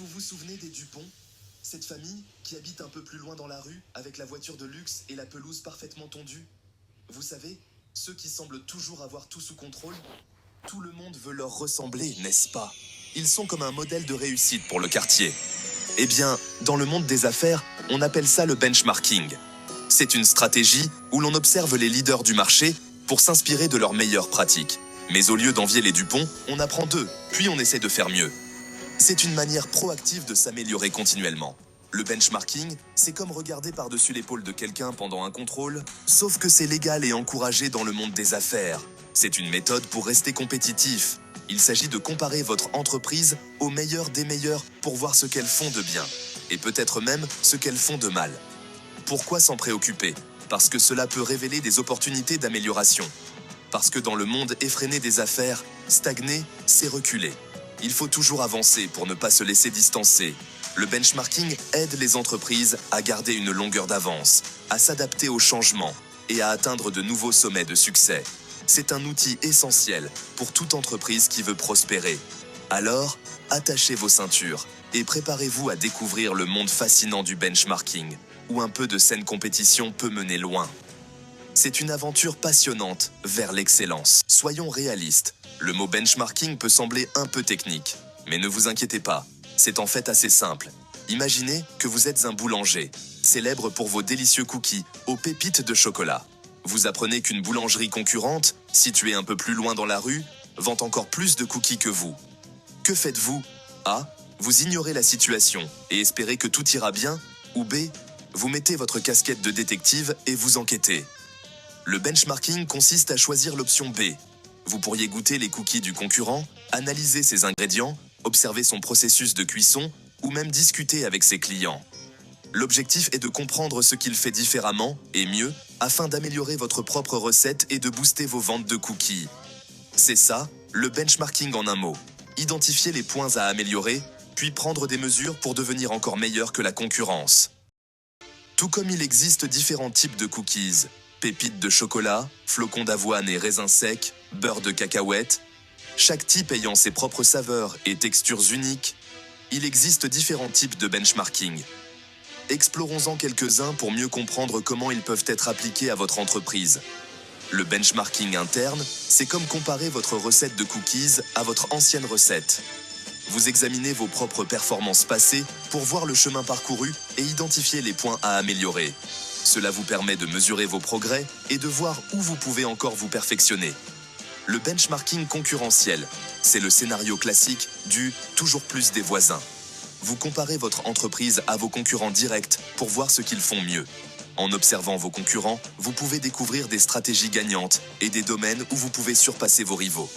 Vous vous souvenez des Dupont? Cette famille qui habite un peu plus loin dans la rue, avec la voiture de luxe et la pelouse parfaitement tondue? Vous savez, ceux qui semblent toujours avoir tout sous contrôle? Tout le monde veut leur ressembler, n'est-ce pas? Ils sont comme un modèle de réussite pour le quartier. Eh bien, dans le monde des affaires, on appelle ça le benchmarking. C'est une stratégie où l'on observe les leaders du marché pour s'inspirer de leurs meilleures pratiques. Mais au lieu d'envier les Dupont, on apprend d'eux, puis on essaie de faire mieux. C'est une manière proactive de s'améliorer continuellement. Le benchmarking, c'est comme regarder par-dessus l'épaule de quelqu'un pendant un contrôle, sauf que c'est légal et encouragé dans le monde des affaires. C'est une méthode pour rester compétitif. Il s'agit de comparer votre entreprise aux meilleurs des meilleurs pour voir ce qu'elles font de bien, et peut-être même ce qu'elles font de mal. Pourquoi s'en préoccuper? Parce que cela peut révéler des opportunités d'amélioration. Parce que dans le monde effréné des affaires, stagner, c'est reculer. Il faut toujours avancer pour ne pas se laisser distancer. Le benchmarking aide les entreprises à garder une longueur d'avance, à s'adapter aux changements et à atteindre de nouveaux sommets de succès. C'est un outil essentiel pour toute entreprise qui veut prospérer. Alors, attachez vos ceintures et préparez-vous à découvrir le monde fascinant du benchmarking, où un peu de saine compétition peut mener loin. C'est une aventure passionnante vers l'excellence. Soyons réalistes, le mot benchmarking peut sembler un peu technique, mais ne vous inquiétez pas, c'est en fait assez simple. Imaginez que vous êtes un boulanger, célèbre pour vos délicieux cookies aux pépites de chocolat. Vous apprenez qu'une boulangerie concurrente, située un peu plus loin dans la rue, vend encore plus de cookies que vous. Que faites-vous? A. Vous ignorez la situation et espérez que tout ira bien, ou B. Vous mettez votre casquette de détective et vous enquêtez. Le benchmarking consiste à choisir l'option B. Vous pourriez goûter les cookies du concurrent, analyser ses ingrédients, observer son processus de cuisson ou même discuter avec ses clients. L'objectif est de comprendre ce qu'il fait différemment et mieux afin d'améliorer votre propre recette et de booster vos ventes de cookies. C'est ça, le benchmarking en un mot. Identifier les points à améliorer, puis prendre des mesures pour devenir encore meilleur que la concurrence. Tout comme il existe différents types de cookies, pépites de chocolat, flocons d'avoine et raisins secs, beurre de cacahuète, chaque type ayant ses propres saveurs et textures uniques, il existe différents types de benchmarking. Explorons-en quelques-uns pour mieux comprendre comment ils peuvent être appliqués à votre entreprise. Le benchmarking interne, c'est comme comparer votre recette de cookies à votre ancienne recette. Vous examinez vos propres performances passées pour voir le chemin parcouru et identifier les points à améliorer. Cela vous permet de mesurer vos progrès et de voir où vous pouvez encore vous perfectionner. Le benchmarking concurrentiel, c'est le scénario classique du « toujours plus des voisins ». Vous comparez votre entreprise à vos concurrents directs pour voir ce qu'ils font mieux. En observant vos concurrents, vous pouvez découvrir des stratégies gagnantes et des domaines où vous pouvez surpasser vos rivaux.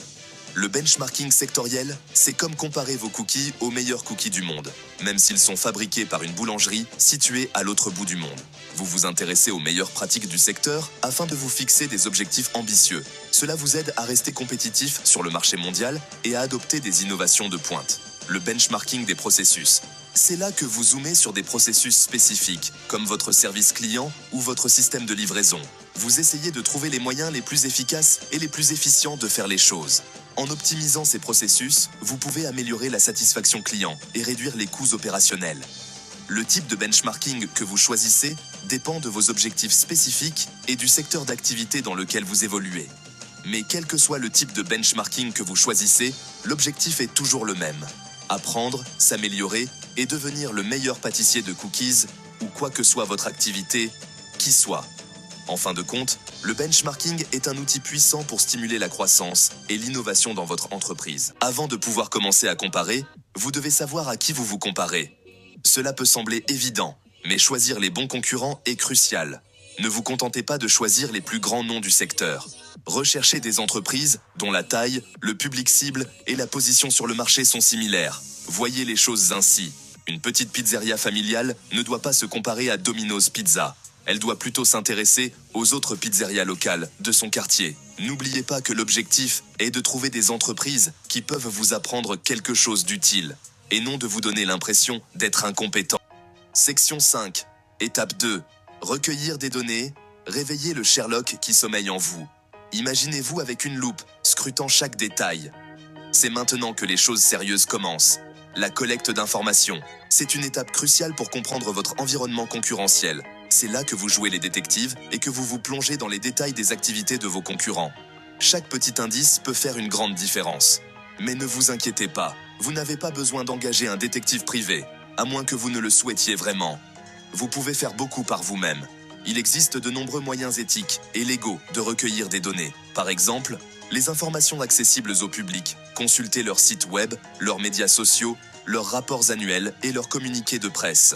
Le benchmarking sectoriel, c'est comme comparer vos cookies aux meilleurs cookies du monde, même s'ils sont fabriqués par une boulangerie située à l'autre bout du monde. Vous vous intéressez aux meilleures pratiques du secteur afin de vous fixer des objectifs ambitieux. Cela vous aide à rester compétitif sur le marché mondial et à adopter des innovations de pointe. Le benchmarking des processus. C'est là que vous zoomez sur des processus spécifiques, comme votre service client ou votre système de livraison. Vous essayez de trouver les moyens les plus efficaces et les plus efficients de faire les choses. En optimisant ces processus, vous pouvez améliorer la satisfaction client et réduire les coûts opérationnels. Le type de benchmarking que vous choisissez dépend de vos objectifs spécifiques et du secteur d'activité dans lequel vous évoluez. Mais quel que soit le type de benchmarking que vous choisissez, l'objectif est toujours le même. Apprendre, s'améliorer et devenir le meilleur pâtissier de cookies ou quoi que soit votre activité, qui soit. En fin de compte, le benchmarking est un outil puissant pour stimuler la croissance et l'innovation dans votre entreprise. Avant de pouvoir commencer à comparer, vous devez savoir à qui vous vous comparez. Cela peut sembler évident, mais choisir les bons concurrents est crucial. Ne vous contentez pas de choisir les plus grands noms du secteur. Recherchez des entreprises dont la taille, le public cible et la position sur le marché sont similaires. Voyez les choses ainsi. Une petite pizzeria familiale ne doit pas se comparer à Domino's Pizza. Elle doit plutôt s'intéresser aux autres pizzerias locales de son quartier. N'oubliez pas que l'objectif est de trouver des entreprises qui peuvent vous apprendre quelque chose d'utile, et non de vous donner l'impression d'être incompétent. Section 5. Étape 2. Recueillir des données, réveiller le Sherlock qui sommeille en vous. Imaginez-vous avec une loupe, scrutant chaque détail. C'est maintenant que les choses sérieuses commencent. La collecte d'informations. C'est une étape cruciale pour comprendre votre environnement concurrentiel. C'est là que vous jouez les détectives et que vous vous plongez dans les détails des activités de vos concurrents. Chaque petit indice peut faire une grande différence. Mais ne vous inquiétez pas, vous n'avez pas besoin d'engager un détective privé, à moins que vous ne le souhaitiez vraiment. Vous pouvez faire beaucoup par vous-même. Il existe de nombreux moyens éthiques et légaux de recueillir des données. Par exemple, les informations accessibles au public, consulter leur site web, leurs médias sociaux, leurs rapports annuels et leurs communiqués de presse.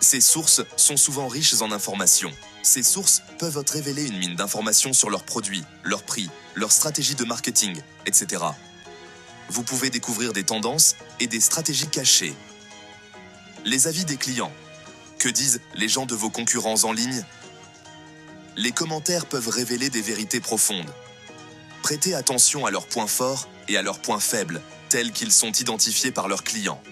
Ces sources sont souvent riches en informations. Ces sources peuvent te révéler une mine d'informations sur leurs produits, leurs prix, leur stratégie de marketing, etc. Vous pouvez découvrir des tendances et des stratégies cachées. Les avis des clients. Que disent les gens de vos concurrents en ligne? Les commentaires peuvent révéler des vérités profondes. Prêtez attention à leurs points forts et à leurs points faibles, tels qu'ils sont identifiés par leurs clients.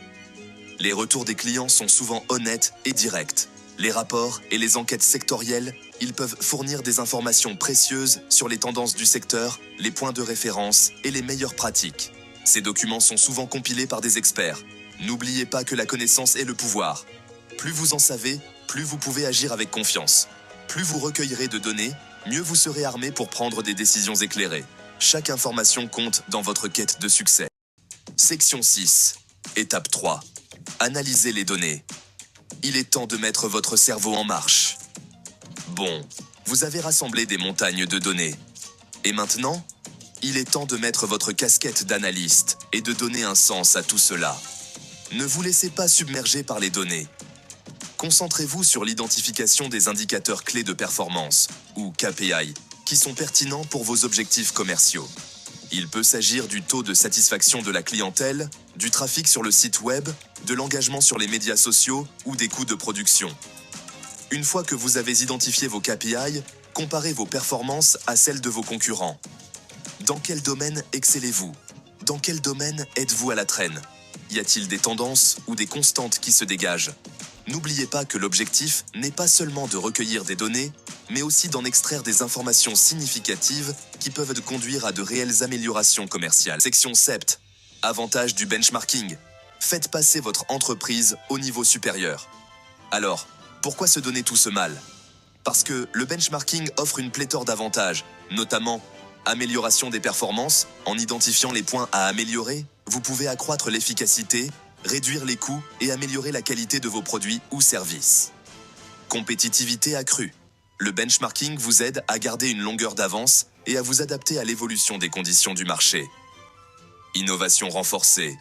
Les retours des clients sont souvent honnêtes et directs. Les rapports et les enquêtes sectorielles, ils peuvent fournir des informations précieuses sur les tendances du secteur, les points de référence et les meilleures pratiques. Ces documents sont souvent compilés par des experts. N'oubliez pas que la connaissance est le pouvoir. Plus vous en savez, plus vous pouvez agir avec confiance. Plus vous recueillerez de données, mieux vous serez armé pour prendre des décisions éclairées. Chaque information compte dans votre quête de succès. Section 6. Étape 3. Analysez les données. Il est temps de mettre votre cerveau en marche. Bon, vous avez rassemblé des montagnes de données. Et maintenant, il est temps de mettre votre casquette d'analyste et de donner un sens à tout cela. Ne vous laissez pas submerger par les données. Concentrez-vous sur l'identification des indicateurs clés de performance, ou KPI, qui sont pertinents pour vos objectifs commerciaux. Il peut s'agir du taux de satisfaction de la clientèle, du trafic sur le site web, de l'engagement sur les médias sociaux ou des coûts de production. Une fois que vous avez identifié vos KPI, comparez vos performances à celles de vos concurrents. Dans quel domaine excellez-vous? Dans quel domaine êtes-vous à la traîne? Y a-t-il des tendances ou des constantes qui se dégagent? N'oubliez pas que l'objectif n'est pas seulement de recueillir des données, mais aussi d'en extraire des informations significatives qui peuvent conduire à de réelles améliorations commerciales. Section 7. Avantage du benchmarking. Faites passer votre entreprise au niveau supérieur. Alors, pourquoi se donner tout ce mal? Parce que le benchmarking offre une pléthore d'avantages, notamment amélioration des performances. En identifiant les points à améliorer, vous pouvez accroître l'efficacité, réduire les coûts et améliorer la qualité de vos produits ou services. Compétitivité accrue. Le benchmarking vous aide à garder une longueur d'avance et à vous adapter à l'évolution des conditions du marché. Innovation renforcée.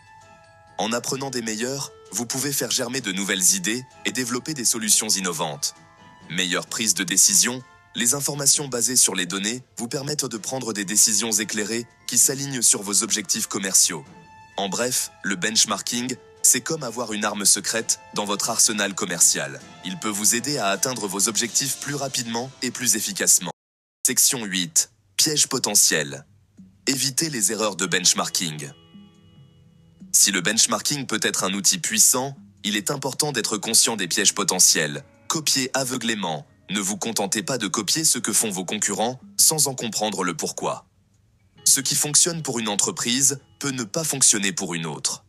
En apprenant des meilleurs, vous pouvez faire germer de nouvelles idées et développer des solutions innovantes. Meilleure prise de décision. Les informations basées sur les données vous permettent de prendre des décisions éclairées qui s'alignent sur vos objectifs commerciaux. En bref, le benchmarking, c'est comme avoir une arme secrète dans votre arsenal commercial. Il peut vous aider à atteindre vos objectifs plus rapidement et plus efficacement. Section 8. Pièges potentiels. Évitez les erreurs de benchmarking. Si le benchmarking peut être un outil puissant, il est important d'être conscient des pièges potentiels. Copiez aveuglément. Ne vous contentez pas de copier ce que font vos concurrents sans en comprendre le pourquoi. Ce qui fonctionne pour une entreprise peut ne pas fonctionner pour une autre.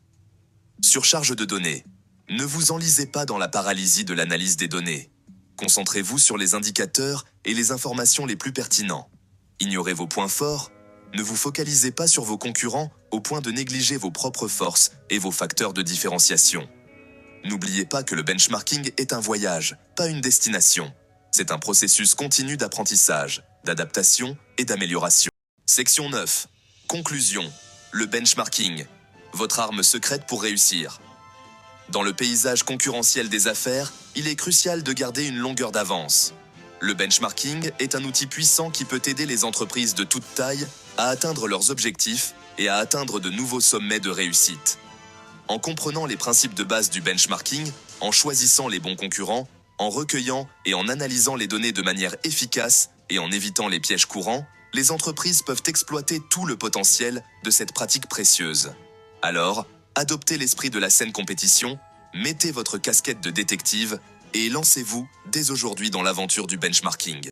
Surcharge de données. Ne vous enlisez pas dans la paralysie de l'analyse des données. Concentrez-vous sur les indicateurs et les informations les plus pertinents. Ignorez vos points forts. Ne vous focalisez pas sur vos concurrents au point de négliger vos propres forces et vos facteurs de différenciation. N'oubliez pas que le benchmarking est un voyage, pas une destination. C'est un processus continu d'apprentissage, d'adaptation et d'amélioration. Section 9. Conclusion. Le benchmarking. Votre arme secrète pour réussir. Dans le paysage concurrentiel des affaires, il est crucial de garder une longueur d'avance. Le benchmarking est un outil puissant qui peut aider les entreprises de toute taille à atteindre leurs objectifs et à atteindre de nouveaux sommets de réussite. En comprenant les principes de base du benchmarking, en choisissant les bons concurrents, en recueillant et en analysant les données de manière efficace et en évitant les pièges courants, les entreprises peuvent exploiter tout le potentiel de cette pratique précieuse. Alors, adoptez l'esprit de la saine compétition, mettez votre casquette de détective et lancez-vous dès aujourd'hui dans l'aventure du benchmarking.